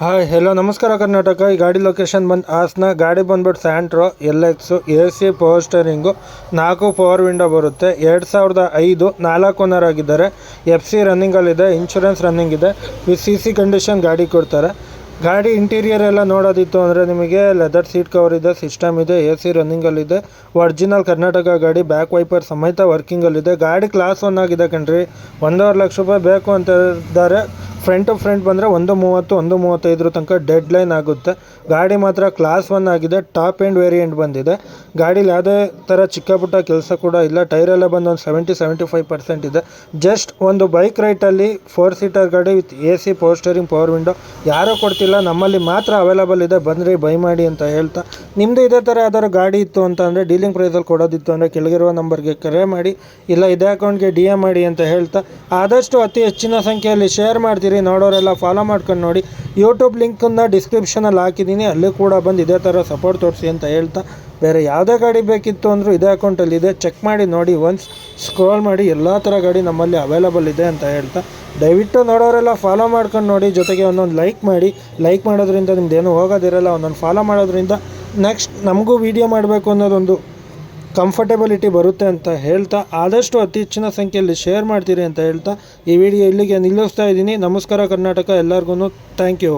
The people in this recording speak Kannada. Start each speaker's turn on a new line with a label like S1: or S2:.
S1: ಹಾಯ್ ಹೆಲೋ ನಮಸ್ಕಾರ ಕರ್ನಾಟಕ. ಈ ಗಾಡಿ ಲೊಕೇಶನ್ ಬಂದು ಹಾಸನ. ಗಾಡಿ ಬಂದ್ಬಿಟ್ಟು Santro LX AC power steering, 4 power window ಬರುತ್ತೆ. 2005 4 ಓನರ್ ಆಗಿದ್ದಾರೆ. FC ರನ್ನಿಂಗಲ್ಲಿದೆ, ಇನ್ಶೂರೆನ್ಸ್ ರನ್ನಿಂಗ್ ಇದೆ, ವಿತ್ CC ಕಂಡೀಷನ್ ಗಾಡಿ ಕೊಡ್ತಾರೆ. ಗಾಡಿ ಇಂಟೀರಿಯರ್ ಎಲ್ಲ ನೋಡೋದಿತ್ತು ಅಂದರೆ ನಿಮಗೆ ಲೆದರ್ ಸೀಟ್ ಕವರ್ ಇದೆ, ಸಿಸ್ಟಮ್ ಇದೆ, AC ರನ್ನಿಂಗಲ್ಲಿದೆ, ಒರಿಜಿನಲ್ ಕರ್ನಾಟಕ ಗಾಡಿ, ಬ್ಯಾಕ್ ವೈಪರ್ ಸಮೇತ ವರ್ಕಿಂಗಲ್ಲಿದೆ. ಗಾಡಿ ಕ್ಲಾಸ್ 1 ಆಗಿದೆ ಕಣ್ರಿ. 1.5 ಲಕ್ಷ ರೂಪಾಯಿ ಬೇಕು ಅಂತ ಇದ್ದಾರೆ. ಫ್ರಂಟ್ ಬಂದರೆ 1.30 1.35 ತನಕ ಡೆಡ್ ಲೈನ್ ಆಗುತ್ತೆ. ಗಾಡಿ ಮಾತ್ರ ಕ್ಲಾಸ್ 1 ಆಗಿದೆ. ಟಾಪ್ ಎಂಡ್ ವೇರಿಯಂಟ್ ಬಂದಿದೆ. ಗಾಡೀಲಿ ಯಾವುದೇ ಥರ ಚಿಕ್ಕ ಪುಟ್ಟ ಕೆಲಸ ಕೂಡ ಇಲ್ಲ. ಟೈರೆಲ್ಲ ಬಂದು ಒಂದು 70-75% ಇದೆ. ಜಸ್ಟ್ ಒಂದು ಬೈಕ್ ರೈಟಲ್ಲಿ 4 ಸೀಟರ್ ಗಾಡಿ with AC power steering power window ಯಾರೂ ಕೊಡ್ತಿಲ್ಲ, ನಮ್ಮಲ್ಲಿ ಮಾತ್ರ ಅವೈಲಬಲ್ ಇದೆ. ಬಂದರೆ ಬೈ ಮಾಡಿ ಅಂತ ಹೇಳ್ತಾ, ನಿಮ್ಮದು ಇದೇ ಥರ ಯಾವ್ದಾದ್ರು ಗಾಡಿ ಇತ್ತು ಅಂತ ಅಂದರೆ, ಡೀಲಿಂಗ್ ಪ್ರೈಸಲ್ಲಿ ಕೊಡೋದಿತ್ತು ಅಂದರೆ ಕೆಳಗಿರುವ ನಂಬರ್ಗೆ ಕರೆ ಮಾಡಿ, ಇಲ್ಲ ಇದೇ ಅಕೌಂಟ್ಗೆ DM ಮಾಡಿ ಅಂತ ಹೇಳ್ತಾ, ಆದಷ್ಟು ಅತಿ ಹೆಚ್ಚಿನ ಸಂಖ್ಯೆಯಲ್ಲಿ ಶೇರ್ ಮಾಡ್ತೀರಿ. ನೋಡೋರೆಲ್ಲ ಫಾಲೋ ಮಾಡ್ಕೊಂಡು ನೋಡಿ. ಯೂಟ್ಯೂಬ್ ಲಿಂಕನ್ನು ಡಿಸ್ಕ್ರಿಪ್ಷನಲ್ಲಿ ಹಾಕಿದ್ದೀನಿ, ಅಲ್ಲಿ ಕೂಡ ಬಂದು ಇದೇ ಥರ ಸಪೋರ್ಟ್ ತೋರಿಸಿ ಅಂತ ಹೇಳ್ತಾ, ಬೇರೆ ಯಾವುದೇ ಗಾಡಿ ಬೇಕಿತ್ತು ಅಂದರೂ ಇದೇ ಅಕೌಂಟಲ್ಲಿ ಇದೆ, ಚೆಕ್ ಮಾಡಿ ನೋಡಿ. ಒನ್ಸ್ ಸ್ಕ್ರೋಲ್ ಮಾಡಿ, ಎಲ್ಲ ಥರ ಗಾಡಿ ನಮ್ಮಲ್ಲಿ ಅವೈಲಬಲ್ ಇದೆ ಅಂತ ಹೇಳ್ತಾ, ದಯವಿಟ್ಟು ನೋಡೋರೆಲ್ಲ ಫಾಲೋ ಮಾಡ್ಕೊಂಡು ನೋಡಿ. ಜೊತೆಗೆ ಒಂದೊಂದು ಲೈಕ್ ಮಾಡಿ. ಲೈಕ್ ಮಾಡೋದ್ರಿಂದ ನಿಮ್ದೇನು ಹೋಗೋದಿರಲ್ಲ, ಒಂದೊಂದು ಫಾಲೋ ಮಾಡೋದ್ರಿಂದ ನೆಕ್ಸ್ಟ್ ನಮಗೂ ವೀಡಿಯೋ ಮಾಡಬೇಕು ಅನ್ನೋದೊಂದು ಕಂಫರ್ಟೆಬಿಲಿಟಿ ಬರುತ್ತೆ ಅಂತ ಹೇಳ್ತಾ, ಆದಷ್ಟು ಅತಿ ಹೆಚ್ಚಿನ ಸಂಖ್ಯೆಯಲ್ಲಿ ಶೇರ್ ಮಾಡ್ತೀರಿ ಅಂತ ಹೇಳ್ತಾ, ಈ ವಿಡಿಯೋ ಇಲ್ಲಿಗೆ ನಿಲ್ಲಿಸ್ತಾ ಇದ್ದೀನಿ. ನಮಸ್ಕಾರ ಕರ್ನಾಟಕ, ಎಲ್ಲರಿಗೂ ಥ್ಯಾಂಕ್ ಯು.